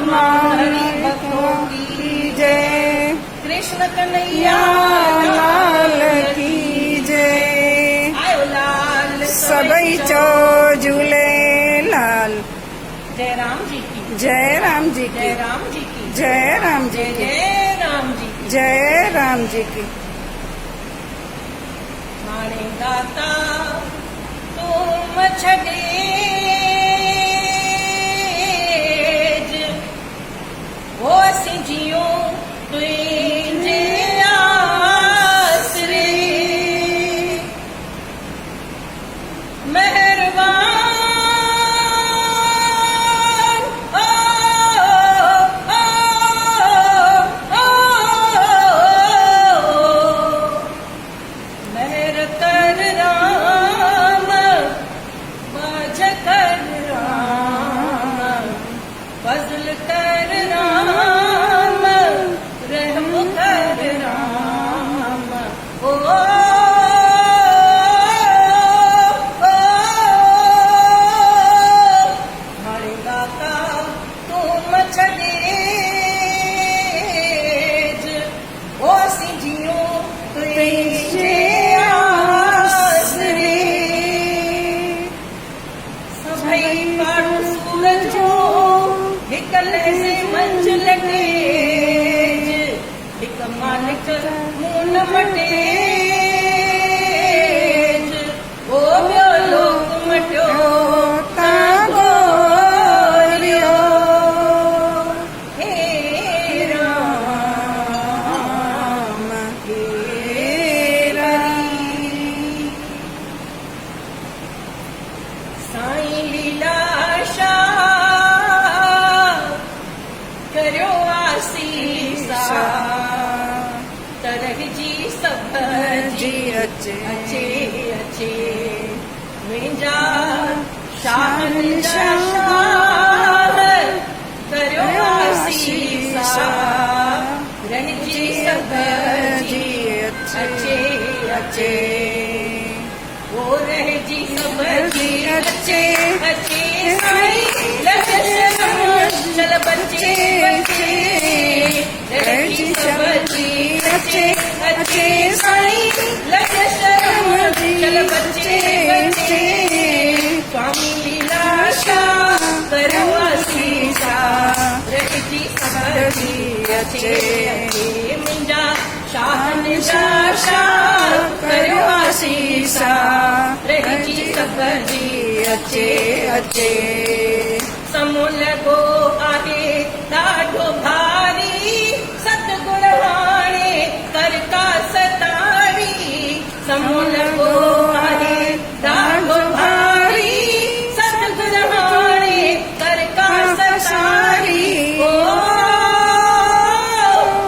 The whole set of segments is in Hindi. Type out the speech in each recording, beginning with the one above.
हमारी भक्तों की जय। कृष्ण कन्हैया लाल की जय। आयो लाल सबई चो झूले लाल। जय राम जी की जय। राम जी की जय। राम जी की जय। राम जी की जय। राम जी की जय। राम जी की। माणे गाता तुम छड़े वो सिंजियो तुझे आसरे मेहरबान मेहर कर राम बाझ कर राम फजल कर राम रहम कर राम। ओ मारे गाता तुम छड़े ओ सिंजियो तुझे आसरे सभई पाड़ू सूरजो हिकले से मंझ लगे हिक मालिक मून मटे ओ ॿियो लोक मटियो तांगो रियो। हे राम हे रही साईं लीलाशा करो आसीसा तरह जी सब जी अचे अचे अचे मुंहिंजा शाहनशाह करो आसीसा रह जी सब जी अचे अचे वो रह जी सब जी अचे अचे साईं लग शरण चल बच्चे बच्चे रह जी सब जी अचे अचे साईं लग शरण चल बच्चे बच्चे स्वामी लीलाशा करो आसीसा रह जी सब जी अचे अचे मुंहिंजा शाहनशाह करो आसीसा रह जी सब जी अचे अचे। समो लॻो आहे ॾाढो भारी सतगुण हाणे कर का सतारी। समो लॻो आहे ॾाढो भारी सतगुण हाणे कर का सतारी। ओ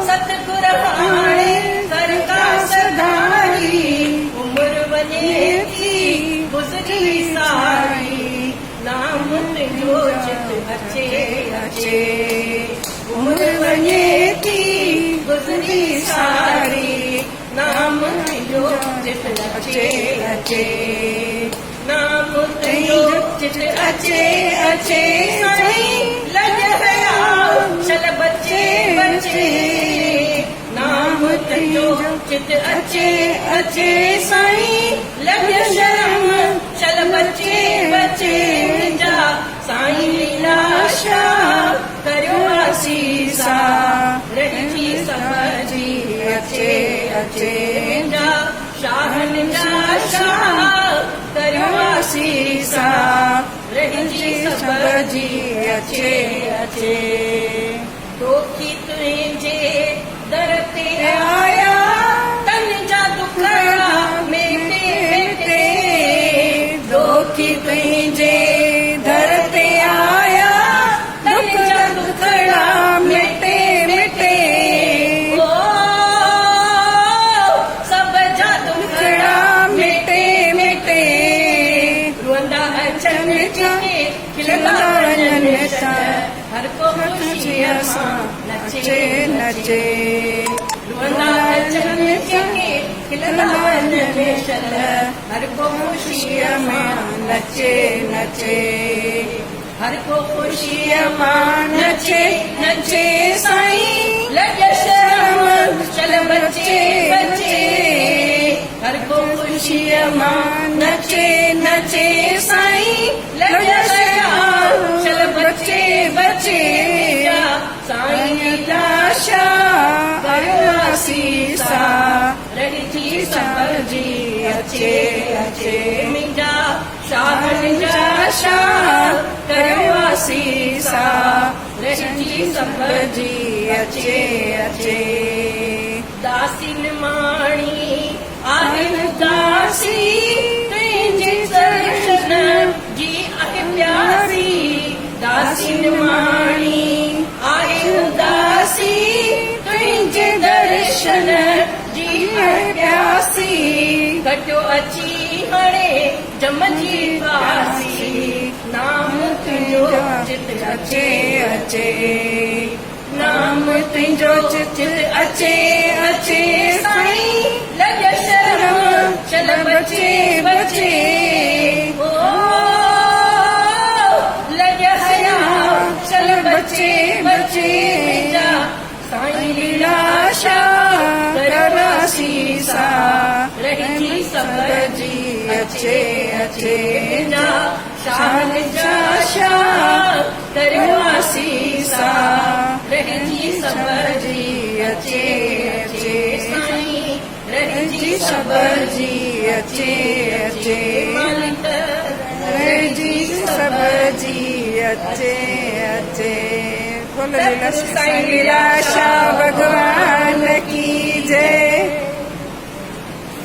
सतगुण हाणे कर का सतारी उम्र वञे थी गुज़री सारी नाम तुंहिंजो चित अचे अचे उम्र वञे थी गुज़री सारी नाम तुंहिंजो चित अचे अचे नाम तुंहिंजो चित अचे अचे साईं लॻ हया चल बच्चे बच्चे नाम तुंहिंजो चित अचे अचे साईं लॻ शर्म चल बच्चे बच्चे मुंहिंजा साईं लीलाशा करो आसीसा रह जी सब जी अचे अचे मुंहिंजा शाहनशाह करो आसीसा रह जी सब जी अचे अचे। दोखी तुंहिंजे दर ते आया तन जा दुखड़ा मेटे मेटे दोखी तुंहिंजे दर ते आया तन जा दुखड़ा मेटे मेटे ओ सब जा दुखड़ा मेटे मेटे रोंदा अचन के खिलंदा वञनि हर को खुशीअ सां नचे नचे रोंदा अचन के खिलंदा वञनि हर को खुशीअ में नचे नचे हर को खुशीअ मां नचे खुशीअ मां नचे नचे साईं लॻया चल बचे बचे साईं लाशा असीसा रहिजी समझी अचे अचे मुंहिंजा शाहन जा शाह कयो असीसा रहिजी समझी अचे अचे दासिन माणी आहिनि दासी तुंहिंजे दर्शन जी आहे प्यासी दासिन माणी आहिनि दासी तुंहिंजे दर्शन जी आहे प्यासी गॾो अची हाणे जमजी वासी नाम तुंहिंजो चित अचे अचे नाम तुंहिंजो चित अचे अचे साईं लॻ शर्म चल बचे बचे ओ लॻ हया चल बचे बचे साईं लीलाशा करवासीसा रहिजी समझी अचे अचे शान जा शाह करवासीसा रहिजी समझी अचे अचे साईं रहिजी समझी अचे अचे मालिक रहिजी समझी अचे अचे बोलो साईं लीलाशा भगवान की जय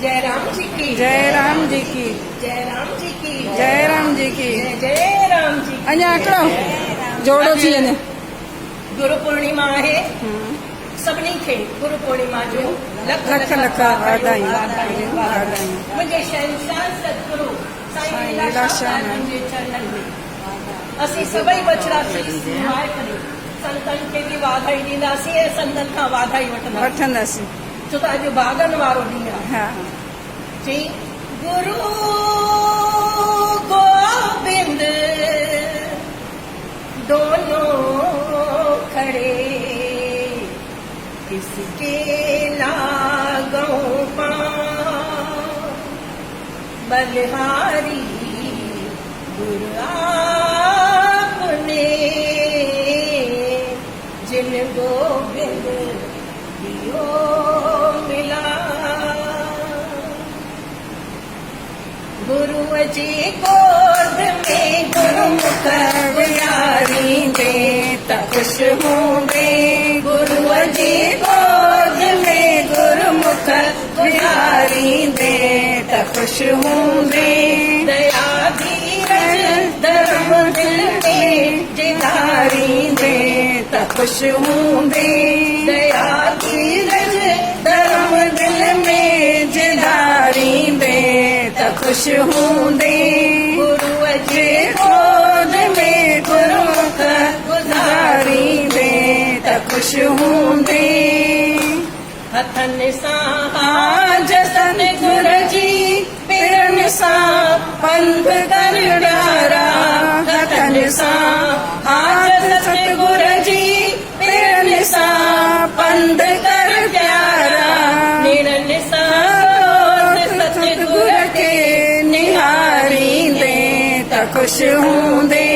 जय राम जी की जय राम जी की जय राम जी की जय राम जी की जय राम जी अञा हिकिड़ो जोड़ो थी वञे गुरु पूर्णिमा आहे सभिनी खे गुरु पूर्णिमा जो लख लख लख वाधायूं मुंहिंजे शहंशाह सतगुरु साईं लीलाशाह जे चरणनि में असीं सभई बछड़ा सिमाए करे संतनि खे बि वाधाई ॾींदासीं ऐं संतनि खां वाधाई वठंदासीं छो त अॼु भाॻनि वारो ॾींहुं आहे जी गुरु गोबिंद दोनों खड़े किसके लागों पांव बलिहारी गुरु आपने जिन गोबिंद दियो मिला गुरु जी गोद में गुरुमुख गुयारी दे त खुश होंगे गुरु जी गोद में गुरुमुख गुयारी दे त खुश होंगे दया धीरज धर्म दिल में जिधारी दे त खुश होंगे दया धीरज धर्म दिल में जिधारी दे खुश होंदे गुरु जे गोद में गुरुमुख गुजारी दे त खुश होंदे हथनि सां हाज सतगुर जी पेरनि सां पंध कर ॾियारा हथनि सां हाज सतगुर जी पेरनि सां पंध कर ॾियारा नेरनि सां खुश होंदे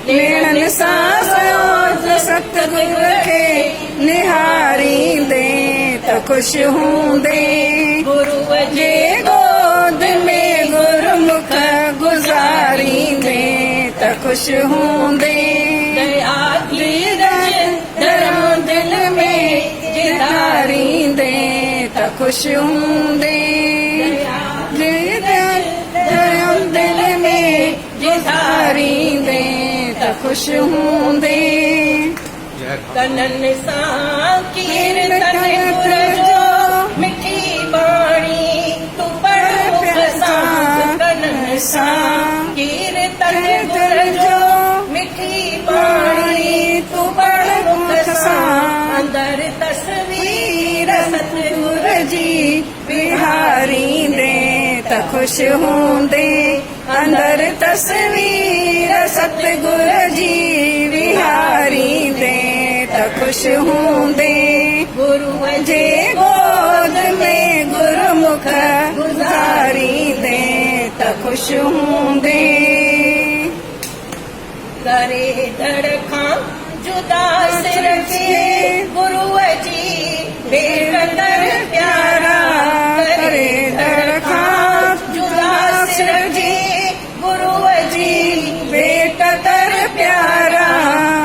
नेणनि सां सतगुर खे निहारींदे त खुश होंदे गुरु जे गोद में गुरुमुख गुज़ारींदे त खुश होंदे दया धीरज धर्म दिल में जिधारींदे त खुश होंदे धर्म दिल में जिधारींदे त खुश होंदे कननि सां कीर्तन गुर जो मिठी बाणी तू पढ़ मुख सां कननि सां कीर्तन गुर जो मिठी बाणी तू पढ़ मुख सां अंदर तस्वीर सतगुर जी बिहारींदे त खुश होंदे अंदर तस्वीर सतगुर जी बिहारींदे त खुश होंदे गुरु जे गोद में गुरु गुरुमुख गुज़ारींदे त ख़ुशि हूंदे करे दड़ खां जुदा सिर खे गुरुअ जी बेकदर प्यारा करे दड़ खां जुदा सिर जी गुरुअ जी बेकदर प्यारा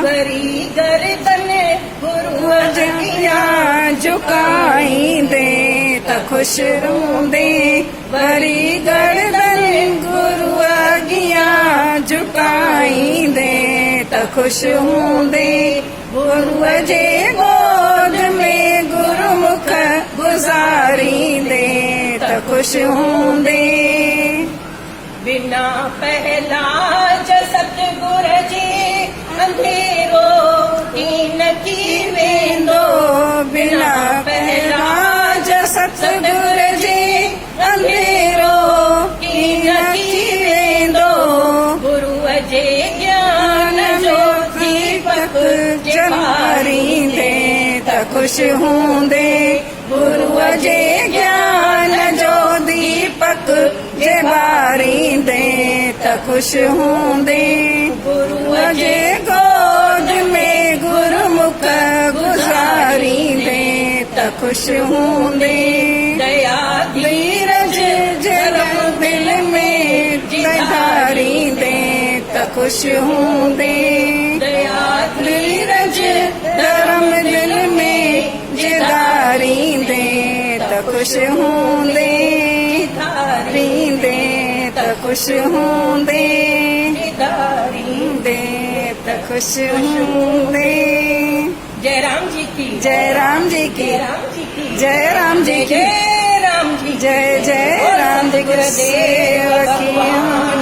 वरी गर्दन गुरुअ अगिया झुकाईंदे त ख़ुशि हूंदे वरी गर्दन गुरु अगिया झुकाईंदे त ख़ुशि हूंदे गुरुअ जे गोद में गुरुमुख गुज़ारींदे त ख़ुशि हूंदे बिना पहलाज सतगुर जे अंधेरो कीन की वेंदो बिना पहलाज सतगुर जे अंधेरो कीन की वेंदो गुरुअ जे ज्ञान जो दीपक जमारींदे त ख़ुशि हूंदे गुरुअ जे ज्ञान जो दीपक ॿारींदे त ख़ुशि हूंदे गुरुअ जे गोद में गुरुमुख गुज़ारींदे त ख़ुशि हूंदे दया धीरज जलम दिल में धारींदे त ख़ुशि हूंदे दया धीरज धर्म दिल में धारींदे त ख़ुशि हूंदे धारींदे त ख़ुशि हूंदे धारींदे त ख़ुशि हूंदे जय राम जी की जय राम जी की राम जी की जय राम जी की जय राम जी जय जय राम जी की सेवा की।